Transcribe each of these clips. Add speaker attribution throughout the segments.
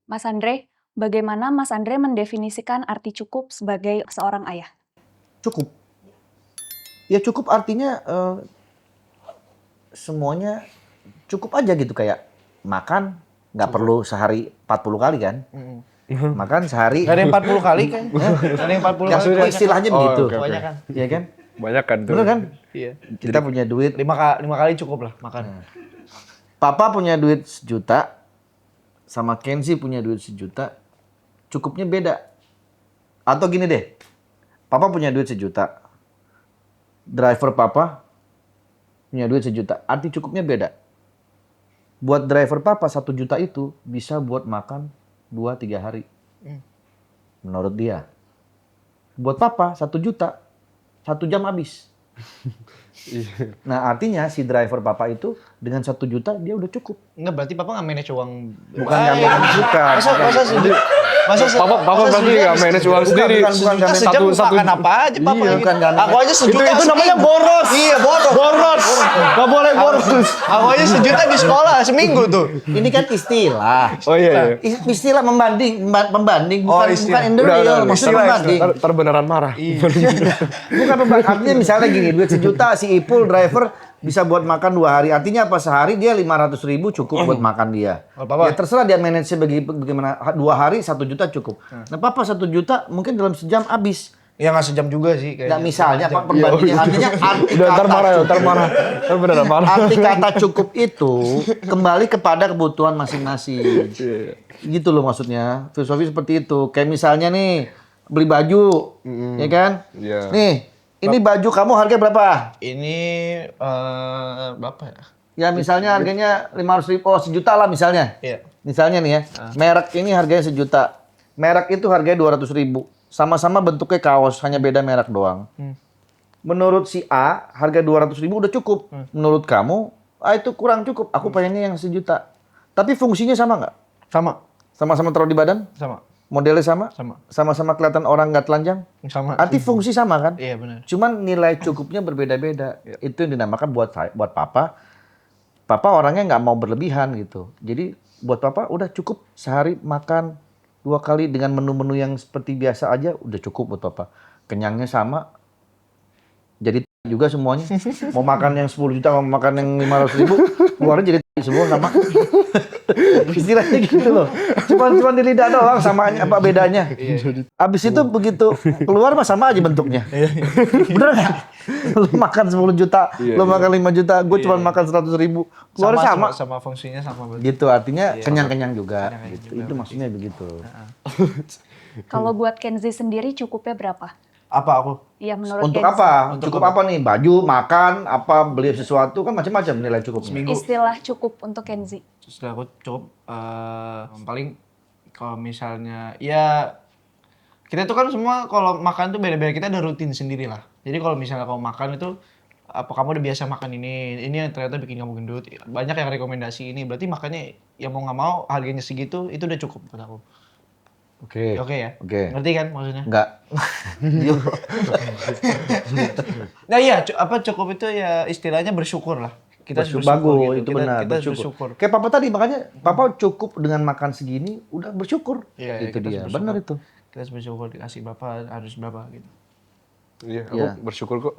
Speaker 1: Mas Andre, bagaimana Mas Andre mendefinisikan arti cukup sebagai seorang ayah?
Speaker 2: Cukup. Ya cukup artinya semuanya cukup aja gitu, kayak makan nggak perlu sehari 40 kali kan. Makan sehari.
Speaker 3: Gak ada yang 40 kali kan? Gak ada yang 40
Speaker 2: Nggak,
Speaker 3: kali.
Speaker 2: istilahnya
Speaker 4: Oh,
Speaker 2: begitu.
Speaker 4: oke, oke.
Speaker 3: Banyak kan?
Speaker 2: Iya kan?
Speaker 4: Banyak kan tuh.
Speaker 2: Bener kan?
Speaker 3: Iya.
Speaker 2: Kita punya duit.
Speaker 3: 5 kali cukup lah makan.
Speaker 2: Papa punya duit 1 juta, sama Kenzi punya duit 1 juta, cukupnya beda. Atau gini deh, Papa punya duit 1 juta, driver Papa punya duit 1 juta, arti cukupnya beda. Buat driver Papa 1 juta itu bisa buat makan 2-3 hari. Menurut dia. Buat Papa 1 juta, 1 jam habis. Nah artinya si driver Papa itu dengan 1 juta dia udah cukup.
Speaker 3: Enggak, berarti papa nggak manage uang.
Speaker 2: Bukan nggak manage, bukan.
Speaker 4: Papa berarti nggak manage uang sendiri.
Speaker 2: bukan, nggak manage.
Speaker 3: Sejam makan apa aja papa.
Speaker 2: Iya, bukan, nggak
Speaker 3: Aku aja 1 juta.
Speaker 4: Itu namanya boros.
Speaker 3: Iya, boros.
Speaker 4: Boros. Nggak boleh boros.
Speaker 3: Aku aja 1 juta di sekolah seminggu tuh.
Speaker 2: Ini kan istilah.
Speaker 4: Oh iya.
Speaker 2: Istilah membanding
Speaker 3: Oh,
Speaker 2: bukan
Speaker 3: istilah.
Speaker 2: in the real, maksudnya membanding.
Speaker 4: Ntar beneran marah.
Speaker 2: Bukan membanding. Artinya misalnya gini, duit 1 juta si Ipul driver bisa buat makan 2 hari. Artinya apa, sehari dia 500.000 cukup buat makan dia.
Speaker 3: Oh, Papa.
Speaker 2: Ya terserah dia manage bagaimana. 2 hari 1 juta cukup. Nah Papa 1 juta mungkin dalam sejam habis.
Speaker 3: Ya nggak sejam juga sih kayaknya.
Speaker 2: Nggak, misalnya Pak,
Speaker 4: Iya,
Speaker 2: perbandingan. Artinya arti
Speaker 4: Udah ntar
Speaker 2: kata
Speaker 4: marah ya,
Speaker 2: cukup.
Speaker 4: ntar marah. Ntar beneran marah.
Speaker 2: Arti kata cukup itu kembali kepada kebutuhan masing-masing. Gitu loh maksudnya. Filosofi seperti itu. Kayak misalnya nih, beli baju, ya kan?
Speaker 4: Iya.
Speaker 2: Nih, ini baju kamu harga berapa?
Speaker 3: Ini berapa ya?
Speaker 2: Ya misalnya harganya 500.000, oh 1 juta lah misalnya.
Speaker 3: Iya.
Speaker 2: Misalnya nih ya, merek ini harganya 1 juta. Merek itu harganya 200.000. Sama-sama bentuknya kaos, hanya beda merek doang. Menurut si A, harga 200.000 udah cukup. Menurut kamu, itu kurang cukup. Aku pengennya yang 1 juta. Tapi fungsinya sama nggak?
Speaker 3: Sama.
Speaker 2: Sama-sama taruh di badan?
Speaker 3: Sama.
Speaker 2: Modelnya sama?
Speaker 3: Sama.
Speaker 2: Sama-sama kelihatan orang nggak telanjang?
Speaker 3: Sama.
Speaker 2: Arti fungsi sama kan?
Speaker 3: Iya benar.
Speaker 2: Cuman nilai cukupnya berbeda-beda. Itu yang dinamakan buat Papa. Papa orangnya nggak mau berlebihan gitu. Jadi buat Papa udah cukup sehari makan 2 kali dengan menu-menu yang seperti biasa aja udah cukup buat Papa. Kenyangnya sama. Jadi juga semuanya. Mau makan yang 10 juta, mau makan yang 500.000, keluarnya jadi semua sama. Istilahnya gitu loh. Cuman di lidah doang, sama apa bedanya. Abis itu begitu keluar mah sama aja bentuknya. Bener nggak? Lu makan 10 juta, lu makan 5 juta, gue cuma makan 100.000. Keluar sama.
Speaker 3: Sama fungsinya sama betul.
Speaker 2: Gitu artinya kenyang-kenyang juga. Gitu. Itu maksudnya begitu.
Speaker 1: Kalau buat Kenzi sendiri cukupnya berapa?
Speaker 3: Apa aku?
Speaker 1: Iya menurut
Speaker 2: Untuk
Speaker 1: Kenzi.
Speaker 2: apa? Cukup apa nih? Baju, makan, apa beli sesuatu kan macam-macam nilai cukupnya.
Speaker 1: Istilah cukup untuk Kenzi.
Speaker 3: Setelah aku cukup paling kalau misalnya ya kita tuh kan semua kalau makan tuh beda-beda, kita ada rutin sendiri lah. Jadi kalau misalnya kamu makan itu apa kamu udah biasa makan ini yang ternyata bikin kamu gendut, banyak yang rekomendasi ini, berarti makannya ya mau nggak mau harganya segitu itu udah cukup buat aku.
Speaker 2: Oke.
Speaker 3: Oke ya?
Speaker 2: Oke.
Speaker 3: Ngerti kan maksudnya?
Speaker 2: Enggak.
Speaker 3: Nah iya, cukup itu ya istilahnya bersyukur lah. Kita
Speaker 2: Bersyukur,
Speaker 3: bersyukur
Speaker 2: bagus,
Speaker 3: gitu.
Speaker 2: itu benar.
Speaker 3: Kita bersyukur.
Speaker 2: Kayak Papa tadi, makanya Papa cukup dengan makan segini, udah bersyukur.
Speaker 3: Iya,
Speaker 2: Itu
Speaker 3: kita
Speaker 2: dia,
Speaker 3: bersyukur.
Speaker 2: benar itu.
Speaker 3: Kita bersyukur dikasih berapa harus berapa gitu.
Speaker 4: Iya, aku
Speaker 2: Iya.
Speaker 4: bersyukur kok.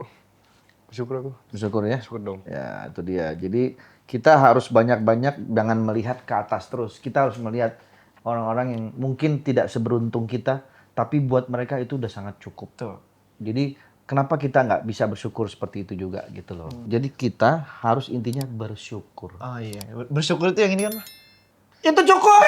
Speaker 4: Bersyukur aku.
Speaker 2: Bersyukur ya.
Speaker 4: Bersyukur dong.
Speaker 2: Ya, itu dia. Jadi kita harus banyak-banyak jangan melihat ke atas terus. Kita harus melihat orang-orang yang mungkin tidak seberuntung kita, tapi buat mereka itu udah sangat cukup.
Speaker 3: Tuh.
Speaker 2: Jadi kenapa kita nggak bisa bersyukur seperti itu juga gitu loh. Jadi kita harus intinya bersyukur.
Speaker 3: Oh iya, bersyukur itu yang ini kan?
Speaker 2: Itu cukup.